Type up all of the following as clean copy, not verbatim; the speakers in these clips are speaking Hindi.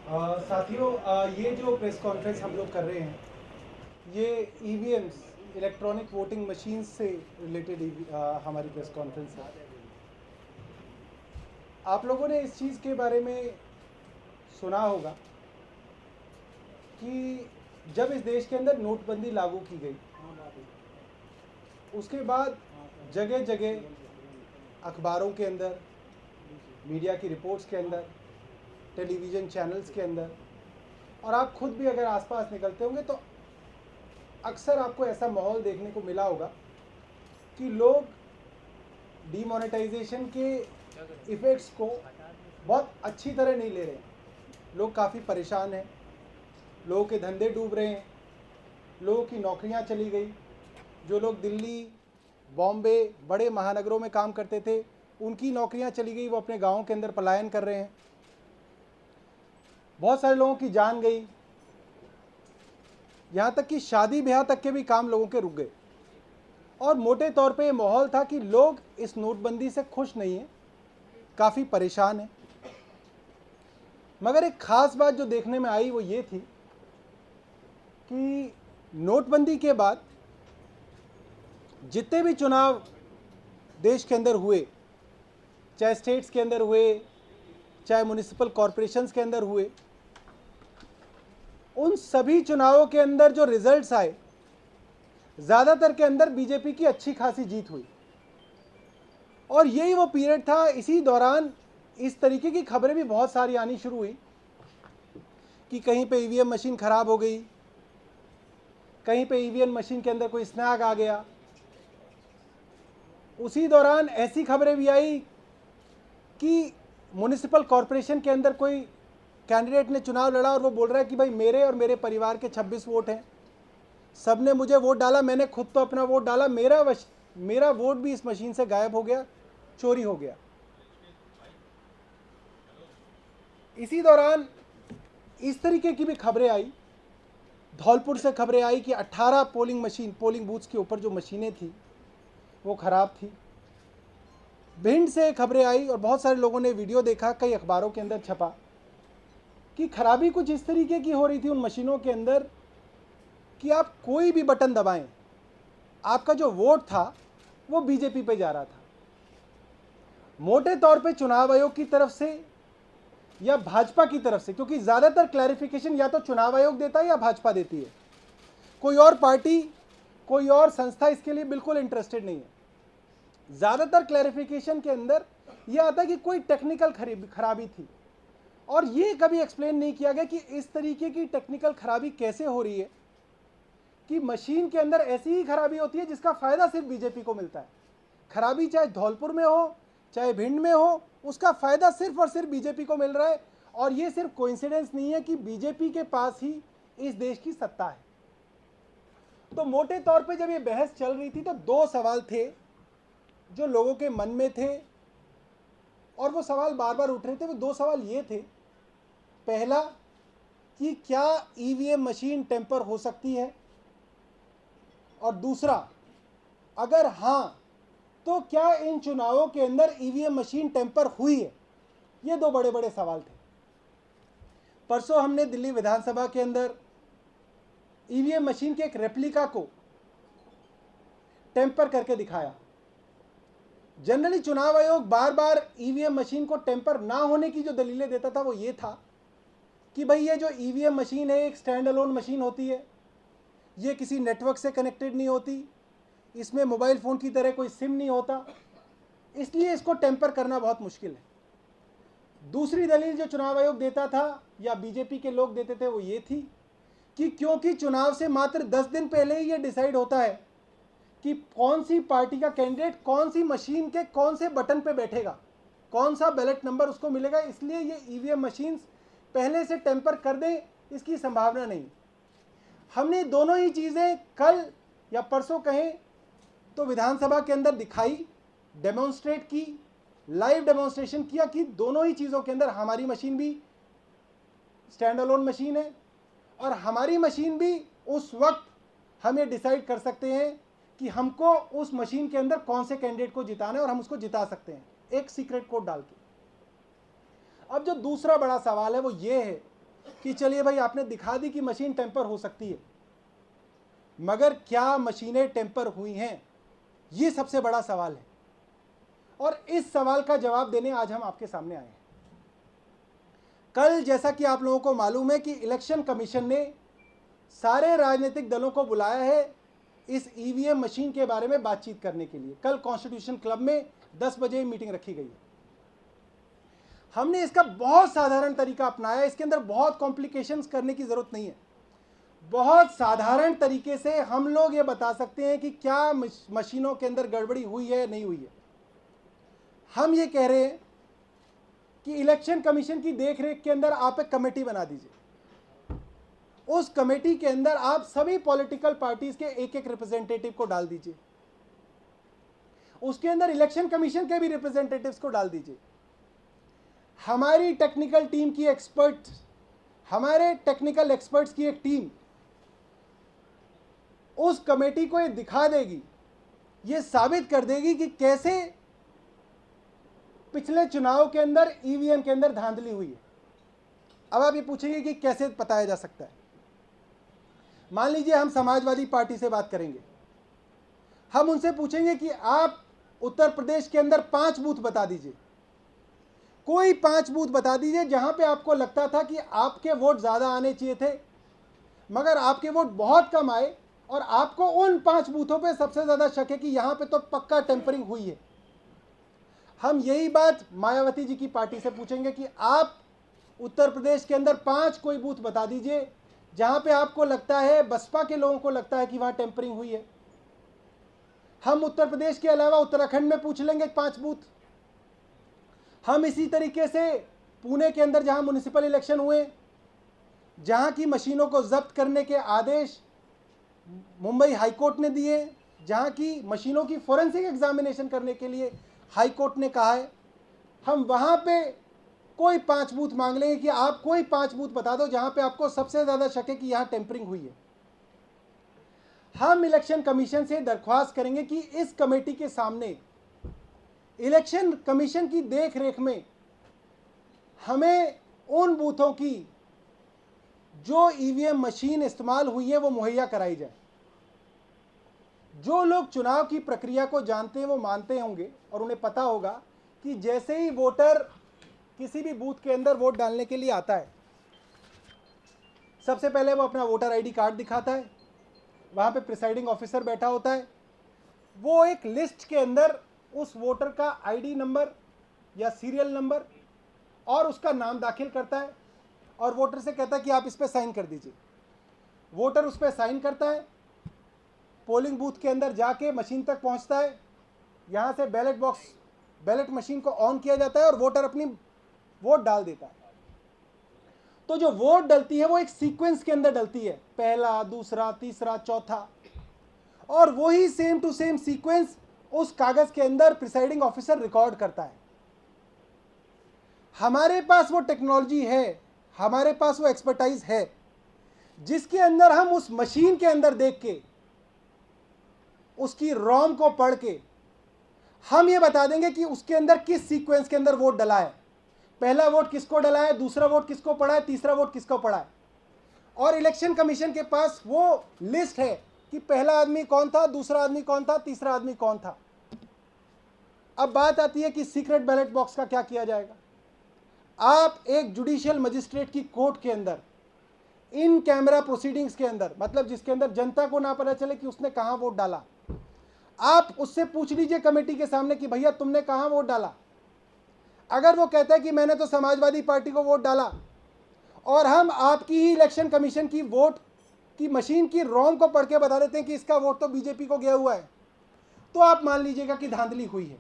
साथियों, ये जो प्रेस कॉन्फ्रेंस हम लोग कर रहे हैं, ये ईवीएम्स इलेक्ट्रॉनिक वोटिंग मशीन से रिलेटेड हमारी प्रेस कॉन्फ्रेंस है। आप लोगों ने इस चीज़ के बारे में सुना होगा कि जब इस देश के अंदर नोटबंदी लागू की गई, उसके बाद जगह जगह अखबारों के अंदर, मीडिया की रिपोर्ट्स के अंदर, टेलीविज़न चैनल्स के अंदर, और आप खुद भी अगर आसपास निकलते होंगे तो अक्सर आपको ऐसा माहौल देखने को मिला होगा कि लोग डीमोनेटाइजेशन के इफ़ेक्ट्स को बहुत अच्छी तरह नहीं ले रहे हैं। लोग काफ़ी परेशान हैं, लोगों के धंधे डूब रहे हैं, लोगों की नौकरियां चली गई। जो लोग दिल्ली, बॉम्बे, बड़े महानगरों में काम करते थे, उनकी नौकरियां चली गई, वो अपने गाँव के अंदर पलायन कर रहे हैं। बहुत सारे लोगों की जान गई, यहाँ तक कि शादी ब्याह तक के भी काम लोगों के रुक गए। और मोटे तौर पे ये माहौल था कि लोग इस नोटबंदी से खुश नहीं हैं, काफ़ी परेशान हैं। मगर एक ख़ास बात जो देखने में आई वो ये थी कि नोटबंदी के बाद जितने भी चुनाव देश के अंदर हुए, चाहे स्टेट्स के अंदर हुए, चाहे म्युनिसिपल कॉरपोरेशंस के अंदर हुए, उन सभी चुनावों के अंदर जो रिजल्ट्स आए, ज़्यादातर के अंदर बीजेपी की अच्छी खासी जीत हुई। और यही वो पीरियड था, इसी दौरान इस तरीके की खबरें भी बहुत सारी आनी शुरू हुई कि कहीं पे ईवीएम मशीन ख़राब हो गई, कहीं पे ईवीएम मशीन के अंदर कोई स्नैग आ गया। उसी दौरान ऐसी खबरें भी आई कि म्युनिसिपल कॉरपोरेशन के अंदर कोई कैंडिडेट ने चुनाव लड़ा और वो बोल रहा है कि भाई मेरे और मेरे परिवार के 26 वोट हैं, सब ने मुझे वोट डाला, मैंने खुद तो अपना वोट डाला, मेरा वोट भी इस मशीन से गायब हो गया, चोरी हो गया। इसी दौरान इस तरीके की भी खबरें आई, धौलपुर से खबरें आई कि 18 पोलिंग बूथ्स के ऊपर जो मशीनें थी वो ख़राब थी। भिंड से खबरें आई और बहुत सारे लोगों ने वीडियो देखा, कई अखबारों के अंदर छपा कि खराबी कुछ इस तरीके की हो रही थी उन मशीनों के अंदर कि आप कोई भी बटन दबाएं, आपका जो वोट था वो बीजेपी पे जा रहा था। मोटे तौर पे चुनाव आयोग की तरफ से या भाजपा की तरफ से, क्योंकि ज़्यादातर क्लैरिफिकेशन या तो चुनाव आयोग देता है या भाजपा देती है, कोई और पार्टी, कोई और संस्था इसके लिए बिल्कुल इंटरेस्टेड नहीं है। ज़्यादातर क्लैरिफिकेशन के अंदर यह आता है कि कोई टेक्निकल खराबी थी, और ये कभी एक्सप्लेन नहीं किया गया कि इस तरीके की टेक्निकल खराबी कैसे हो रही है कि मशीन के अंदर ऐसी ही खराबी होती है जिसका फ़ायदा सिर्फ बीजेपी को मिलता है। खराबी चाहे धौलपुर में हो, चाहे भिंड में हो, उसका फ़ायदा सिर्फ और सिर्फ बीजेपी को मिल रहा है। और ये सिर्फ कोइंसिडेंस नहीं है कि बीजेपी के पास ही इस देश की सत्ता है। तो मोटे तौर पे जब ये बहस चल रही थी तो दो सवाल थे जो लोगों के मन में थे, और वो सवाल बार बार उठ रहे थे। वो दो सवाल ये थे, पहला कि क्या ईवीएम मशीन टेम्पर हो सकती है, और दूसरा, अगर हाँ तो क्या इन चुनावों के अंदर ईवीएम मशीन टेम्पर हुई है। ये दो बड़े बड़े सवाल थे। परसों हमने दिल्ली विधानसभा के अंदर ईवीएम मशीन के एक रेप्लिका को टेम्पर करके दिखाया। जनरली चुनाव आयोग बार बार ईवीएम मशीन को टेम्पर ना होने की जो दलीलें देता था वो ये था कि भाई ये जो ईवीएम मशीन है एक स्टैंड अलोन मशीन होती है, ये किसी नेटवर्क से कनेक्टेड नहीं होती, इसमें मोबाइल फ़ोन की तरह कोई सिम नहीं होता, इसलिए इसको टेम्पर करना बहुत मुश्किल है। दूसरी दलील जो चुनाव आयोग देता था या बीजेपी के लोग देते थे वो ये थी कि क्योंकि चुनाव से मात्र 10 दिन पहले ही ये डिसाइड होता है कि कौन सी पार्टी का कैंडिडेट कौन सी मशीन के कौन से बटन पे बैठेगा, कौन सा बैलेट नंबर उसको मिलेगा, इसलिए ये ईवीएम मशीन्स पहले से टेम्पर कर दें इसकी संभावना नहीं। हमने दोनों ही चीज़ें कल या परसों कहें तो विधानसभा के अंदर दिखाई, डेमोन्स्ट्रेट की, लाइव डेमोन्स्ट्रेशन किया कि दोनों ही चीज़ों के अंदर हमारी मशीन भी स्टैंड अलोन मशीन है और हमारी मशीन भी उस वक्त हम ये डिसाइड कर सकते हैं कि हमको उस मशीन के अंदर कौन से कैंडिडेट को जिताना है और हम उसको जिता सकते हैं एक सीक्रेट कोड डाल के। अब जो दूसरा बड़ा सवाल है वो ये है कि चलिए भाई आपने दिखा दी कि मशीन टेम्पर हो सकती है, मगर क्या मशीनें टेम्पर हुई हैं, ये सबसे बड़ा सवाल है। और इस सवाल का जवाब देने आज हम आपके सामने आए हैं। कल जैसा कि आप लोगों को मालूम है कि इलेक्शन कमीशन ने सारे राजनीतिक दलों को बुलाया है इस ईवीएम मशीन के बारे में बातचीत करने के लिए। कल कॉन्स्टिट्यूशन क्लब में 10 बजे मीटिंग रखी गई है। हमने इसका बहुत साधारण तरीका अपनाया, इसके अंदर बहुत कॉम्प्लिकेशंस करने की जरूरत नहीं है। बहुत साधारण तरीके से हम लोग ये बता सकते हैं कि क्या मशीनों के अंदर गड़बड़ी हुई है नहीं हुई है। हम ये कह रहे हैं कि इलेक्शन कमीशन की देखरेख के अंदर आप एक कमेटी बना दीजिए। उस कमेटी के अंदर आप सभी पॉलिटिकल पार्टीज के एक एक रिप्रेजेंटेटिव को डाल दीजिए। उसके अंदर इलेक्शन कमीशन के भी रिप्रेजेंटेटिव्स को डाल दीजिए। हमारी टेक्निकल टीम की एक्सपर्ट, हमारे टेक्निकल एक्सपर्ट्स की एक टीम उस कमेटी को ये दिखा देगी, ये साबित कर देगी कि कैसे पिछले चुनाव के अंदर ईवीएम के अंदर धांधली हुई है। अब आप ये पूछेंगे कि कैसे बताया जा सकता है। मान लीजिए हम समाजवादी पार्टी से बात करेंगे, हम उनसे पूछेंगे कि आप उत्तर प्रदेश के अंदर 5 बूथ बता दीजिए, कोई 5 बूथ बता दीजिए जहां पे आपको लगता था कि आपके वोट ज़्यादा आने चाहिए थे मगर आपके वोट बहुत कम आए और आपको उन 5 बूथों पे सबसे ज़्यादा शक है कि यहां पे तो पक्का टेम्परिंग हुई है। हम यही बात मायावती जी की पार्टी से पूछेंगे कि आप उत्तर प्रदेश के अंदर 5 कोई बूथ बता दीजिए जहां पे आपको लगता है, बसपा के लोगों को लगता है कि वहां टेम्परिंग हुई है। हम उत्तर प्रदेश के अलावा उत्तराखंड में पूछ लेंगे 5 बूथ। हम इसी तरीके से पुणे के अंदर जहां म्युनिसिपल इलेक्शन हुए, जहां की मशीनों को जब्त करने के आदेश मुंबई हाईकोर्ट ने दिए, जहां की मशीनों की फोरेंसिक एग्जामिनेशन करने के लिए हाईकोर्ट ने कहा है, हम वहां पे कोई 5 बूथ मांग लेंगे कि आप कोई 5 बूथ बता दो जहां पे आपको सबसे ज़्यादा शक है कि यहां टेम्परिंग हुई है। हम इलेक्शन कमीशन से दरख्वास्त करेंगे कि इस कमेटी के सामने इलेक्शन कमीशन की देखरेख में हमें उन बूथों की जो ईवीएम मशीन इस्तेमाल हुई है वो मुहैया कराई जाए। जो लोग चुनाव की प्रक्रिया को जानते हैं वो मानते होंगे और उन्हें पता होगा कि जैसे ही वोटर किसी भी बूथ के अंदर वोट डालने के लिए आता है, सबसे पहले वो अपना वोटर आईडी कार्ड दिखाता है, वहाँ पे प्रिसाइडिंग ऑफिसर बैठा होता है, वो एक लिस्ट के अंदर उस वोटर का आईडी नंबर या सीरियल नंबर और उसका नाम दाखिल करता है और वोटर से कहता है कि आप इस पर साइन कर दीजिए। वोटर उस पर साइन करता है, पोलिंग बूथ के अंदर जाके मशीन तक पहुंचता है, यहाँ से बैलेट मशीन को ऑन किया जाता है और वोटर अपनी वोट डाल देता है। तो जो वोट डलती है वो एक सीक्वेंस के अंदर डलती है, पहला, दूसरा, तीसरा, चौथा, और वही सेम टू सेम सीक्वेंस उस कागज के अंदर प्रिसाइडिंग ऑफिसर रिकॉर्ड करता है। हमारे पास वो टेक्नोलॉजी है, हमारे पास वो एक्सपर्टाइज है जिसके अंदर हम उस मशीन के अंदर देख के, उसकी रोम को पढ़ के हम ये बता देंगे कि उसके अंदर किस सीक्वेंस के अंदर वोट डला है, पहला वोट किसको डला है, दूसरा वोट किसको पड़ा है, तीसरा वोट किसको पड़ा है। और इलेक्शन कमीशन के पास वो लिस्ट है कि पहला आदमी कौन था, दूसरा आदमी कौन था, तीसरा आदमी कौन था। अब बात आती है कि सीक्रेट बैलेट बॉक्स का क्या किया जाएगा। आप एक जुडिशियल मजिस्ट्रेट की कोर्ट के अंदर इन कैमरा प्रोसीडिंग्स के अंदर, मतलब जिसके अंदर जनता को ना पता चले कि उसने कहां वोट डाला, आप उससे पूछ लीजिए कमेटी के सामने कि भैया तुमने कहां वोट डाला। अगर वो कहता है कि मैंने तो समाजवादी पार्टी को वोट डाला और हम आपकी ही इलेक्शन कमीशन की वोट की मशीन की रोम को पढ़ के बता देते हैं कि इसका वोट तो बीजेपी को गया हुआ है, तो आप मान लीजिएगा कि धांधली हुई है।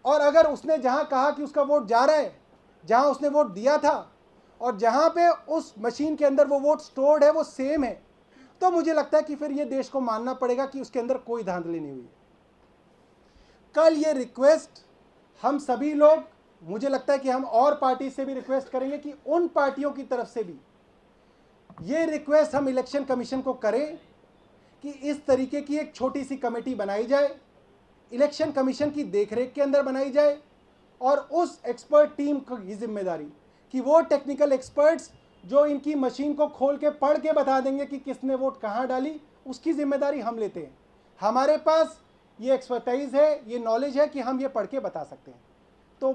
और अगर उसने जहां कहा कि उसका वोट जा रहा है, जहां उसने वोट दिया था और जहां पे उस मशीन के अंदर वो वोट स्टोर्ड है वो सेम है, तो मुझे लगता है कि फिर ये देश को मानना पड़ेगा कि उसके अंदर कोई धांधली नहीं हुई। कल ये रिक्वेस्ट हम सभी लोग, मुझे लगता है कि हम और पार्टी से भी रिक्वेस्ट करेंगे कि उन पार्टियों की तरफ से भी ये रिक्वेस्ट हम इलेक्शन कमीशन को करें कि इस तरीके की एक छोटी सी कमेटी बनाई जाए, इलेक्शन कमीशन की देखरेख के अंदर बनाई जाए और उस एक्सपर्ट टीम की जिम्मेदारी कि वो टेक्निकल एक्सपर्ट्स जो इनकी मशीन को खोल के पढ़ के बता देंगे कि किसने वोट कहाँ डाली, उसकी जिम्मेदारी हम लेते हैं। हमारे पास ये एक्सपर्टाइज है, ये नॉलेज है कि हम ये पढ़ के बता सकते हैं। तो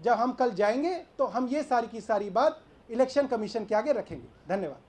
जब हम कल जाएंगे तो हम ये सारी की सारी बात इलेक्शन कमीशन के आगे रखेंगे। धन्यवाद।